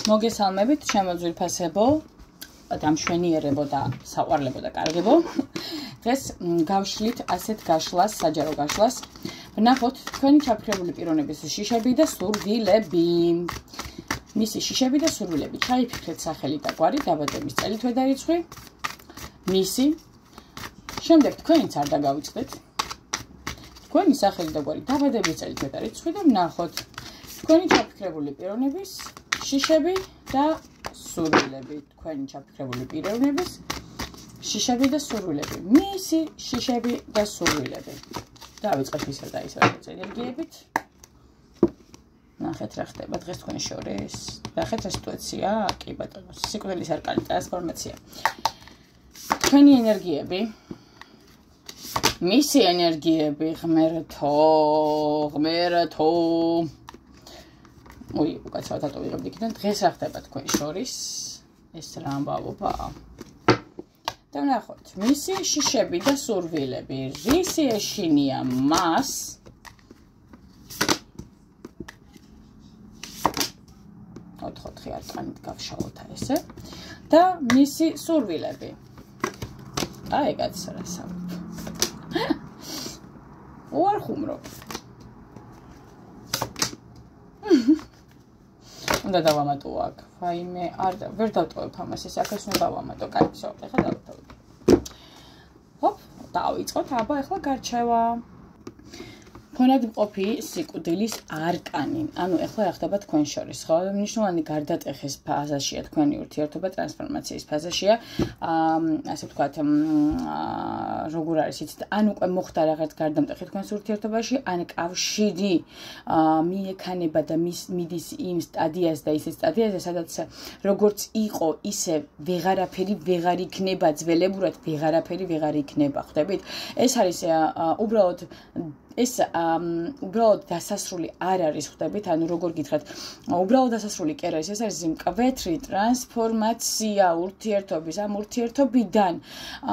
მოგესალმებით, ჩემო ძვირფასებო, დამშვენიერებო და საყვარლებო და კარგებო. დღეს გავშლით ასეთ გაშლას, საჯარო გაშლას. ვნახოთ თქვენი ჩაფიქრებული პიროვნების შიშები და სურვილები. მისი შიშები და სურვილები. ჩაიფიქრეთ სახელი და გვარი, დაბადების წელი, თვე და რიცხვი. მისი. შემდეგ თქვენიც არ დაგავიწყდეთ. თქვენი სახელი და გვარი, დაბადების წელი, თვე და რიცხვი და ვნახოთ თქვენი ჩაფიქრებული პიროვნების შიშები და სურვილები. თქვენი ჩაფიქრებული პიროვნების შიშები და სურვილები. მისი შიშები და სურვილები. დავიწყებ ისე და ისე ენერგიებით. ნახეთ რა ხდება დღეს თქვენი შორის. ნახეთ რა სიტუაცია, კი ბატონო, სიკვდილის არკანი ტრანსფორმაცია. თქვენი ენერგიები. მისი ენერგიები ღმერთო. უკაცრავად ატო ვიღებ იქიდან დღეს რა ხდება თქვენ შორის ეს რა ამბავობაა და ვნახოთ მისი შიშები და სურვილები რისი ეშინია მას ოთხ-ოთხი არკანით გავშალოთ ესე და მისი სურვილები აი კაც რა სამბ უარ ხუმრობ უნდა დავამატო აქ. ვაიმე, ვერ დავტოვებ ამას, ეს აქ ეს უნდა დავამატო. კაი, всё, ახლა დავტოვებ. ჰოპ, დავიწყოთ, აბა, ახლა გარჩევა. ფონად მყოფი სიკვდილის არკანი. ანუ ახლა რა ხდება თქვენ შორის, ხო? მნიშვნელოვანი გარდატეხის ფაზაშია თქვენი ურთიერთობა, ტრანსფორმაციის ფაზაშია. ასე ვთქვათ, როგორ არის იცით, ან უკვე მოხდა რაღაც გარდამტეხი თქვენს ურთიერთობაში, ან კავშირი მიექანება და მიდის იმ სტადიას და ისეთ სტადიაზე, სადაც როგორც იყო, ისე ვეღარაფერი ვეღარ იქნება, ძველებურად ვეღარაფერი ვეღარ იქნება, ხვდებით? ეს არის უბრალოდ ეს უბრალოდ დასასრული არ არის, ხვდებით? ანუ როგორ გითხრათ, უბრალოდ დასასრული კი არ არის, ეს არის მკვეთრი ტრანსფორმაცია ურთიერთობის, ამ ურთიერთობიდან,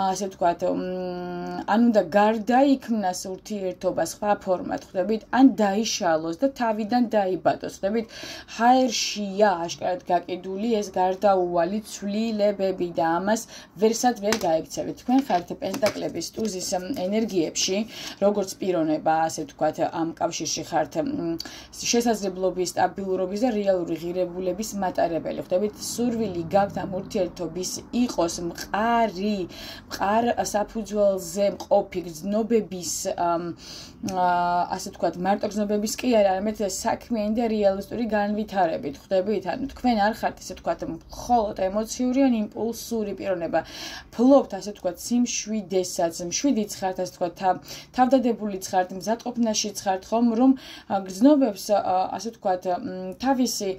ასე ვთქვათ, ან უნდა გარდაიქმნას ურთიერთობა სხვა ფორმად, ხვდებით? ან დაიშალოს და თავიდან დაიბადოს, ხვდებით? ჰაერშია აშკარად გაკიდული ეს გარდაუვალი ცვლილებები და ამას ვერსად ვერ გაიქცევით. თქვენ ხართ პენტაკლების ტუზის ენერგიებში, როგორც პიროვნება ასე ვთქვათ, ამ კავშირში ხართ შესაძლებლობის, სტაბილურობის და რეალური ღირებულების მატარებელი. ხვდებით, სურვილი გაქვთ ამ ურთიერთობის იყოს მყარი, მყარ საფუძველზე მყოფი გრძნობების, ასე ვთქვათ, მარტო გრძნობების კი არა, არამედ საქმიანი და რეალისტური განვითარებით. ხვდებით, ანუ თქვენ არ ხართ, ასე ვთქვათ, მხოლოდ ემოციური ან იმპულსური პიროვნება. ფლობთ, ასე ვთქვათ, სიმშვიდებსაც, მშვიდიც ხართ, ასე ვთქვათ, თავდადებულიც ხართ, მზადყოფნაშიც ხართ, ხომ, რომ გრძნობებს, ასე ვთქვათ, თავისი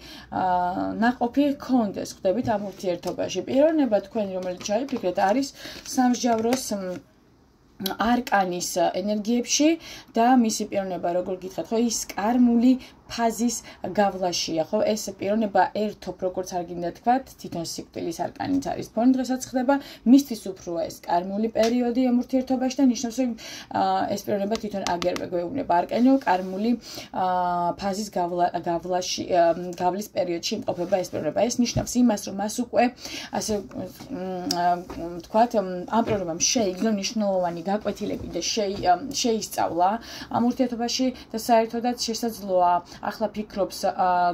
ნაყოფი ჰქონდეს, ხვდებით, ამ ურთიერთობაში. პიროვნება თქვენი, რომელიც ჩაიფიქრეთ, არის სამსჯავროს არკანის ენერგიებში და მისი პიროვნება, როგორ გითხრათ, ხო, ის კარმული ფაზის გავლაშია, ხო? ეს პიროვნება ერთობ, როგორც არ გინდა თქვათ, თვითონ სიკვდილის არკანიც არის ფონი დღესაც ხდება, მისთვის უფროა ეს კარმული პერიოდი ამ ურთიერთობაში და ნიშნავს, რომ ეს პიროვნება თვითონ აგერბე გვეუბნება არკანიო კარმული ფაზის გავლის პერიოდში იმყოფება ეს პიროვნება. ეს ნიშნავს იმას, რომ მას უკვე ასე ვთქვათ, ამ პიროვნებამ შეიგრძნო მნიშვნელოვანი გაკვეთილები და შეისწავლა ამ ურთიერთობაში და საერთოდაც შესაძლოა ახლა ფიქრობს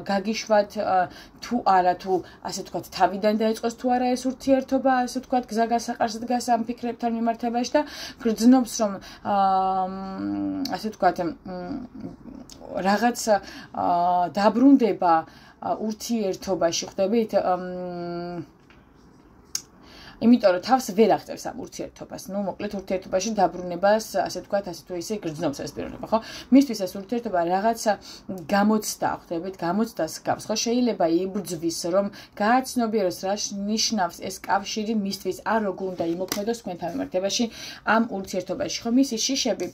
გაგიშვათ თუ არა თუ ასე ვთქვათ თავიდან დაიწყოს თუ არა ეს ურთიერთობა ასე ვთქვათ გზა გასაყარს დგას ამ ფიქრებთან მიმართებაში და გრძნობს რომ ასე ვთქვათ რაღაც დაბრუნდება ურთიერთობაში ხვდებით იმიტომ რომ თავს ვერ აღწევს ამ ურთიერთობას. ნუ მოკლედ ურთიერთობაში დაბრუნებას, ასე ვთქვათ, ასე თუ ისე გრძნობს ეს პიროვნება, ხო? მისთვის ეს ურთიერთობა რაღაცა გამოცდა, ხვდებით, გამოცდას გავს, ხო? შეიძლება იბრძვის, რომ გააცნობიეროს რა ნიშნავს ეს კავშირი მისთვის, არ როგორ უნდა იმოქმედოს თქვენთან მიმართებაში ამ ურთიერთობაში, ხო? მისი შიშები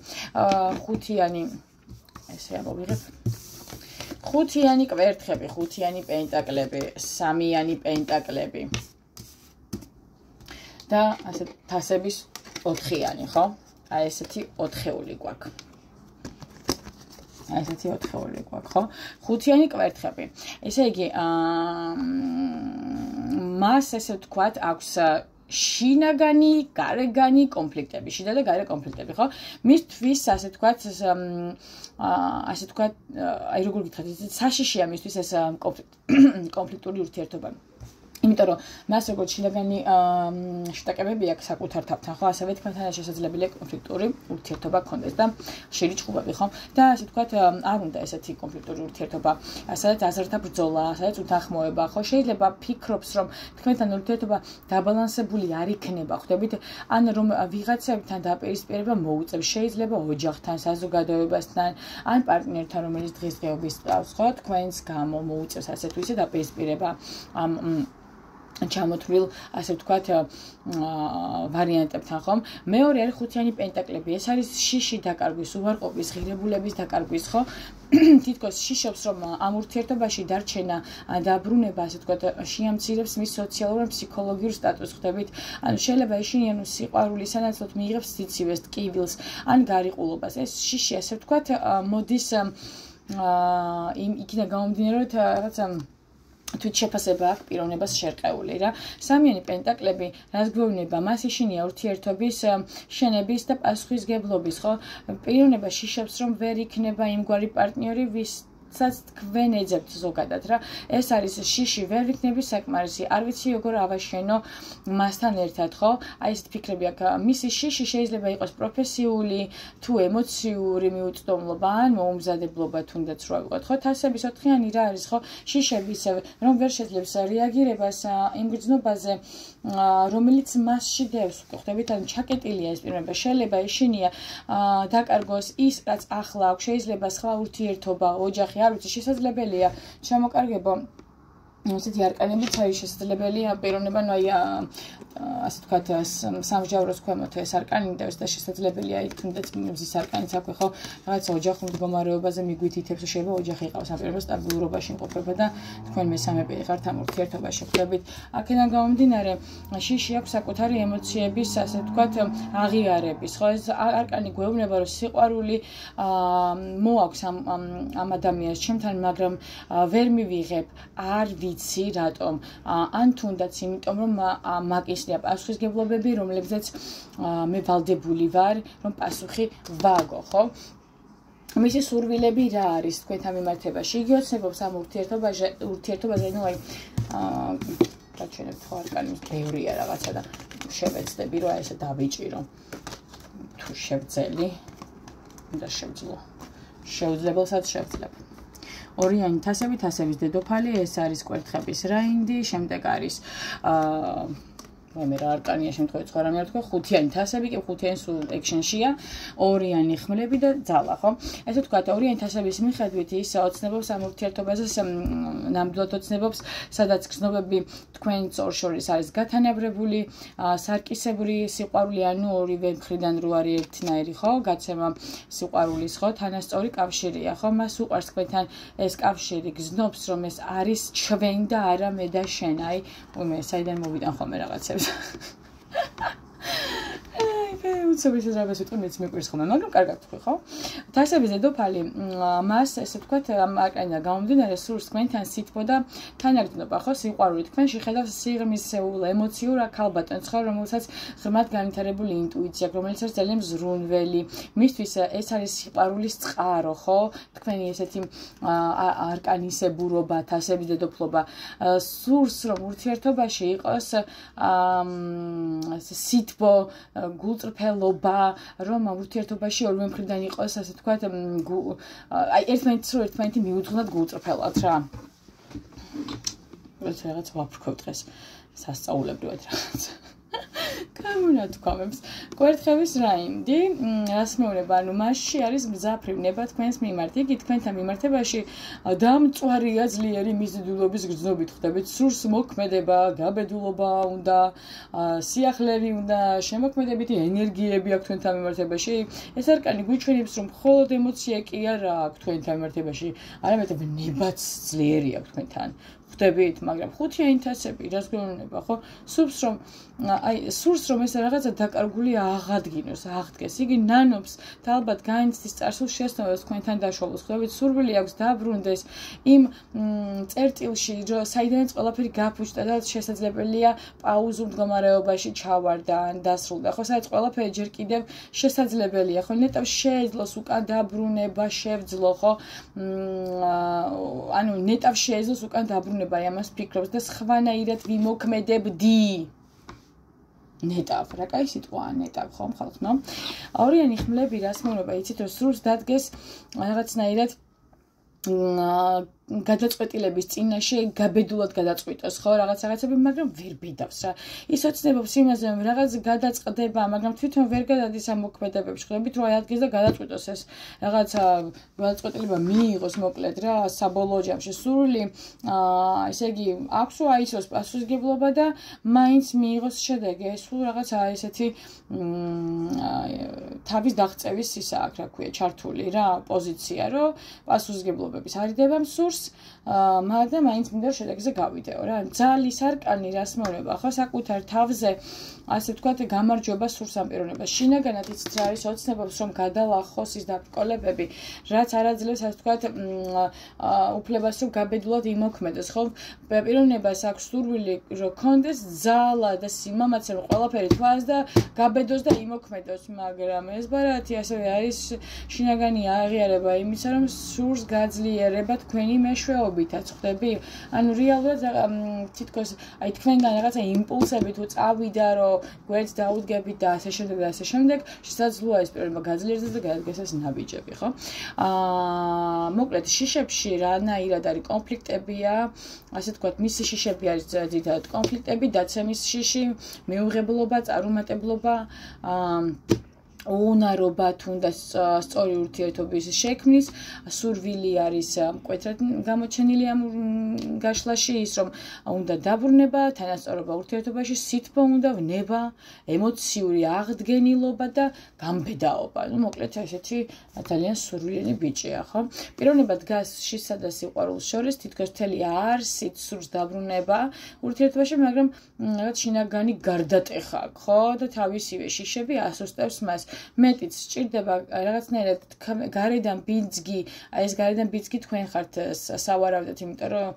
ხუთიანი ესე ამოვიღებ. ხუთიანი კვერთხები, ხუთიანი პენტაკლები, სამიანი პენტაკლები. და ასე თასების 4-იანი, ხო? აი ესეთი 4-ეული გვაქვს. ესეთი 4-ეული გვაქვს, ხო? 5-იანი კვერთხები. ესე იგი, მას ესე ვთქვათ აქვს შინაგანი, გარეგანი კონფლიქტები, შიდა და გარე კონფლიქტები, ხო? მისთვის ასე ვთქვათ, აი როგორ გითხრათ, საშიშია მისთვის ეს კონფლიქტური ურთიერთობა. იმიტომ რომ მას როგორც შინაგანი შტაკებები აქვს საკუთარ თავთან, ხო, ასევე თქვენთან შესაძლებელია კონფლიქტური ურთიერთობა გქონდეს და ხშირი ჭუბები, ხო? და ასე ვთქვათ, არ უნდა ესეთი კონფლიქტური ურთიერთობა, სადაც აზრთა ბრძოლა, სადაც უთანხმოება, ხო? შეიძლება ფიქრობს, რომ თქვენთან ურთიერთობა დაბალანსებული არ იქნება, ხვდებით? ან რომ ვიღაცებთან დაპირისპირება მოუწევს, შეიძლება ოჯახთან, საზოგადოებასთან, ან პარტნიორთან, რომელიც დღესდღეობით სწავს, ხო? თქვენს გამო მოუწევს ასე თუ ისე დაპირისპირება ამ ჩამოთვლილ, ასე ვთქვათ, ვარიანტებთან, ხომ? მეორე არის ხუთიანი პენტაკლები. ეს არის შიში დაკარგვის, უარყოფის, ღირებულების დაკარგვის, ხო? თითქოს შიშობს, რომ ამ ურთიერთობაში დარჩენა, დაბრუნება, ასე ვთქვათ, შეამცირებს მის სოციალურ და ფსიქოლოგიურ სტატუსს, ხვდებით? ანუ შეიძლება ეშინიან სიყვარულის სანაცვლოდ მიიღებს სიცივეს, ტკივილს, ან გარიყულობას. ეს შიში, ასე ვთქვათ, მოდის იქიდან გამომდინარე, რომ რაღაცა თვითშეფასება აქვს პიროვნებას შერყეული რა. სამიანი პენტაკლები რაც გვეუბნება, მას ეშინია ურთიერთობის შენების და პასუხისგებლობის, ხო? პიროვნება შიშობს, რომ ვერ იქნება იმგვარი პარტნიორი, ვისაც თქვენ ეძებთ ზოგადად რა. ეს არის შიში, ვერ ვიქნები საკმარისი, არ ვიცი როგორ ავაშენო მასთან ერთად, ხო? აი ესეთ ფიქრები აქვს. მისი შიში შეიძლება იყოს პროფესიული თუ ემოციური მიუწვდომლობა ან მოუმზადებლობა თუნდაც რა ვიყოთ, ხო? თასების 4-იანი რა არის, ხო? შიშები ისევე, რომ ვერ შეძლებს რეაგირებას იმ გრძნობაზე, რომელიც მასში დევს, ხვდებით? ან ჩაკეტილია ეს პიროვნება, შეიძლება ეშინია დაკარგოს ის, რაც ახლა აქვს, შეიძლება სხვა ურთიერთობა, ოჯახი, არ ვიცი, შესაძლებელია ჩამოკარგება ესეთი არკანებიც არის შესაძლებელია პიროვნება, ნუ აი ასე ვთქვათ, სამსჯავროს ქვემოთ ეს არკანი და შესაძლებელია იქ თუნდაც მზის არკანიც აქვე, ხო? რაღაცა ოჯახურ მდგომარეობაზე მიგვითითებს, შეიძლება ოჯახი იყავს ამ პიროვნებას სტაბილურობაში იმყოფება და თქვენ მესამე პირი ხართ ამ ურთიერთობაში, ხვდებით? აქედან გამომდინარე, შიში აქვს საკუთარი ემოციების, ასე ვთქვათ, აღიარების, ხო? ეს არკანი გვეუბნება, რომ სიყვარული მოაქვს ამ ადამიანს ჩემთან, მაგრამ ვერ მივიღებ, არ ვიცი რატომ, ან თუნდაც იმიტომ, რომ მაკისნია პასუხისგებლობები, რომლებზეც მე ვალდებული ვარ, რომ პასუხი ვაგო, ხო? მისი სურვილები რა არის თქვენთან მიმართებაში? იგი ოცნებობს ამ ურთიერთობაზე, ნუ აი გაჩვენებთ ხო არკანი ბევრია რაღაცა და შევეცდები, რომ აი ესე დავიჭირო. თუ შევძელი, უნდა შევძლო. შეუძლებელსაც შევძლებ. ორიანი თასები, თასების დედოფალი, ეს არის კვერთხების რაინდი, შემდეგ არის მე რა არკანია შემთხვევით სხვა რამე არ თქვა, ხუთიანი თასები, კი ხუთიანი სულ ექშენშია, ორიანი ხმლები და ძალა, ხო? ესე ვთქვათ, ორიანი თასების მიხედვით ის ოცნებობს ამ ურთიერთობაზე, ნამდვილად ოცნებობს, სადაც გრძნობები თქვენ წორ შორის არის გათანაბრებული, სარკისებრი სიყვარული, ანუ ორივე მხრიდან რო არის ერთნაირი, ხო? გაცემა სიყვარულის, ხო? თანასწორი კავშირია, ხო? მას უყვარს თქვენთან ეს კავშირი, გრძნობს, რომ ეს არის ჩვენ და არა მე და შენ, აი, მე საიდან მოვიდან ხოლმე რაღაცებს. უცების ეს რაღაც ვიტყვი, მეც მეკვირს ხოლმე, მაგრამ კარგად თქვი, ხო? თასების დედოფალი მას, ესე ვთქვათ, ამ არკანიდან გამომდინარე, სურს თქვენთან სითბო და თანაგრძნობა, ხო? სიყვარული თქვენში ხედავს სიღრმისეულ, ემოციურ ქალბატონს, ხო? რომელსაც ღრმად განვითარებული ინტუიცია აქვს, რომელიც არის ძალიან მზრუნველი. მისთვის ეს არის სიყვარულის წყარო, ხო? თქვენი ესეთი არკანისებურობა, თასების დედოფლობა. სურს, რომ ურთიერთობაში იყოს სითბო, გულწრფელობა, რომ ურთიერთობაში ორივე მხრიდან იყოს, ასე ვთქვათ, აი ერთმანეთს რო ერთმანეთი მიუძღვნათ გულწრფელად რა. რაღაც ვაფრქვევ დღეს სასწაულებრივად რაღაც. გამონათქვამებს. კვერთხების რაინდი, რას მეუბნება, ანუ მასში არის მზაფრი ნება თქვენს მიმართ. იგი თქვენთან მიმართებაში დამწვარია ძლიერი მიზიდულობის გრძნობით, ხვდებით, სურს მოქმედება, გაბედულობა უნდა, სიახლევი უნდა, შემოქმედებითი ენერგიები აქვს თქვენთან მიმართებაში. ეს არკანი გვიჩვენებს, რომ მხოლოდ ემოცია კი არა აქვს თქვენთან მიმართებაში, არამედ ნებაც ძლიერი აქვს თქვენთან. ხვდებით, მაგრამ ხუთი აინთასები, რას გვეუბნება, ხო? სურს რომ ეს რაღაცა დაკარგული აღადგინოს, აღდგეს. იგი ნანობს და ალბათ განიცდის წარსულ შეცდომებს თქვენთან დაშოვლოს. ხვდებით, სურვილი აქვს დაბრუნდეს იმ წერტილში, საიდანაც ყველაფერი გაფუჭდა და შესაძლებელია პაუზურ მდგომარეობაში ჩავარდა ან დასრულდა. ხო, სადაც ყველაფერი ჯერ კიდევ შესაძლებელია, ხო? ნეტავ შეეძლოს უკან დაბრუნება, შევძლო, ხო? ანუ ნეტავ შეეძლოს უკან დაბრუნება, ამას ფიქრობს და სხვანაირად ვიმოქმედებდი. ნეტავ, რა კაი სიტყვაა ნეტავ, ხო, ხალხო? ორიანი ხმლები რას მეუბნება, იცით რომ სურს დადგეს რაღაცნაირად გადაწყვეტილების წინაშე გაბედულად გადაწყვიტოს, ხო, რაღაცები, მაგრამ ვერ ბედავს რა. ის ოცნებობს იმაზე, რომ რაღაც გადაწყდება, მაგრამ თვითონ ვერ გადადის ამ მოქმედებებში. ხვდებით, რომ ადგეს და გადაწყვიტოს ეს რაღაცა გადაწყვეტილება მიიღოს, მოკლედ რა, საბოლოო ჯამში სურვილი, ესე იგი, აქვსო აიცოს პასუხისმგებლობა და მაინც მიიღოს შედეგი. ეს სულ რაღაცა ესეთი თავის დაღწევის ისა აქვს, რა ქვია, ჩართული რა, პოზიცია, რომ პასუხისმგებლობების არიდება სურს მაგრამ მაინც მინდა შედეგზე გავიდეო რა. ძალის არკანი რას მეუბნება, ხო, საკუთარ თავზე, ასე ვთქვათ, გამარჯვება სურს ამ პიროვნებას. შინაგანად იცით რა არის, ოცნებობს რომ გადალახოს ის დაბრკოლებები, რაც არ აძლევს, ასე ვთქვათ, უფლებას რომ გაბედულად იმოქმედოს, ხო? პიროვნებას აქვს სურვილი რომ კონდეს ძალა და სიმამაცე რომ ყველაფერი თვალს და გაბედოს და იმოქმედოს, მაგრამ ეს ბარათი ასევე არის შინაგანი აღიარება იმისა, რომ სურს გაძლიერება თქვენი მეშვეობითაც, ხვდები? ანუ რეალურად თითქოს აი თქვენგან რაღაცა იმპულსები თუ წავიდა, რომ გვერდს დაუდგებით და ასე შემდეგ და ასე შემდეგ, შესაძლოა ეს პიროვნება გაძლიერდეს და გადადგეს ეს ნაბიჯები, ხო? მოკლედ შიშებში რანაირად არის კონფლიქტებია, ასე ვთქვათ, მისი შიშები არის ძირითადად კონფლიქტები, დაცემის შიში, მეუღებლობა, წარუმატებლობა, უნარობა თუნდაც სწორი ურთიერთობის შექმნის, სურვილი არის მკვეთრად გამოჩენილი ამ გაშლაში, ის რომ უნდა დაბრუნება, თანასწორობა ურთიერთობაში, სითბო უნდა, ვნება, ემოციური აღდგენილობა და გამბედაობა. ნუ მოკლედ ესეთი ძალიან სურვილიანი ბიჭია, ხო? პიროვნება დგას შისა და სიყვარულს შორის, თითქოს მთელი არსით სურს დაბრუნება ურთიერთობაში, მაგრამ რაღაც შინაგანი გარდატეხა აქვს, ხო? და თავისივე შიშები ასუსტებს მას. მეტიც სჭირდება რაღაცნაირად გარედან ბიძგი, აი ეს გარედან ბიძგი თქვენ ხართ სავარავდეთ, იმიტომ რომ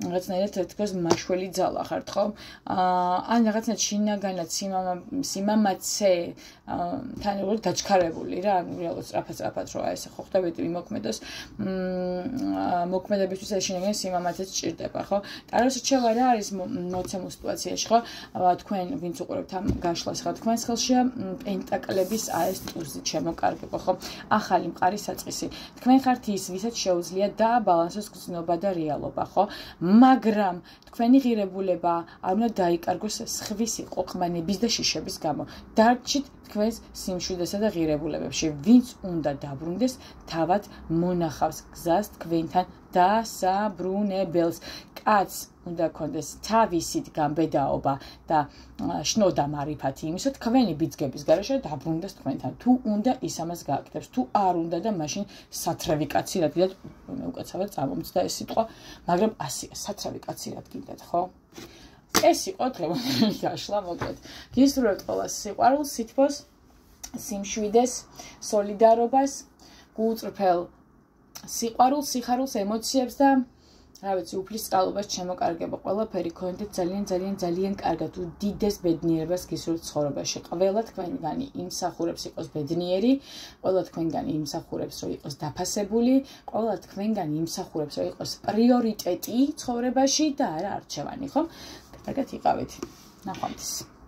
რაღაცნაირად თითქოს მაშველი ძალა ხართ, ხო? ან რაღაცნაირად შინაგანად სიმამაცე თან როგორ დაჩქარებული რა, რეალურად სწრაფად რა ეს ხო ხვდებით იმოქმედოს, მოქმედებისთვის ეს შინაგანი სიმამაცე სჭირდება, ხო? ტაროს რჩევა რა არის მოცემულ სიტუაციაში, ხო? თქვენ ვინც უყურებთ ამ გაშლას, ხა თქვენს ხელშია პენტაკლების ეს ტურზე შემოკარგება, ხო? ახალი მყარი საწყისი. თქვენ ხართ ის, ვისაც შეუძლია დააბალანსოს გრძნობა და რეალობა, ხო? მაგრამ თქვენი ღირებულება არ უნდა დაიკარგოს სხვისი ყოყმანების და შიშების გამო. დარჩით თქვენს სიმშვიდესა და ღირებულებებში. ვინც უნდა დაბრუნდეს, თავად მონახავს გზას თქვენთან დასაბრუნებელს. კაცს უნდა კონდეს თავისით გამბედაობა და შნოდა მარიფათი იმისა, თქვენი ბიძგების გარეშე დაბრუნდეს თქვენთან. თუ უნდა ის ამას გააკეთებს, თუ არ უნდა და მაშინ სათრავი კაცი რა გინდათ, მე უკაცრავად წამომწდა ეს სიტყვა, მაგრამ ასია, სათრავი კაცი რა გინდათ, ხო? ეს იყო დღევანდელი გაშლა, მოკლედ. გისურვებთ ყველას სიყვარულს, სითბოს, სიმშვიდეს, სოლიდარობას, გულწრფელ სიყვარულს, სიხარულს, ემოციებს და რა ვიცი, უფლისწყალობას შემოკარგება ყველაფერი გქონდეთ ძალიან კარგად, უდიდეს ბედნიერებას გისურვებთ ცხოვრებაში. ყველა თქვენგანი იმსახურებს იყოს ბედნიერი, ყველა თქვენგანი იმსახურებს რომ იყოს დაფასებული, ყველა თქვენგანი იმსახურებს რომ იყოს პრიორიტეტი ცხოვრებაში და არა არჩევანი, ხო? კარგად იყავით. ნახვამდის.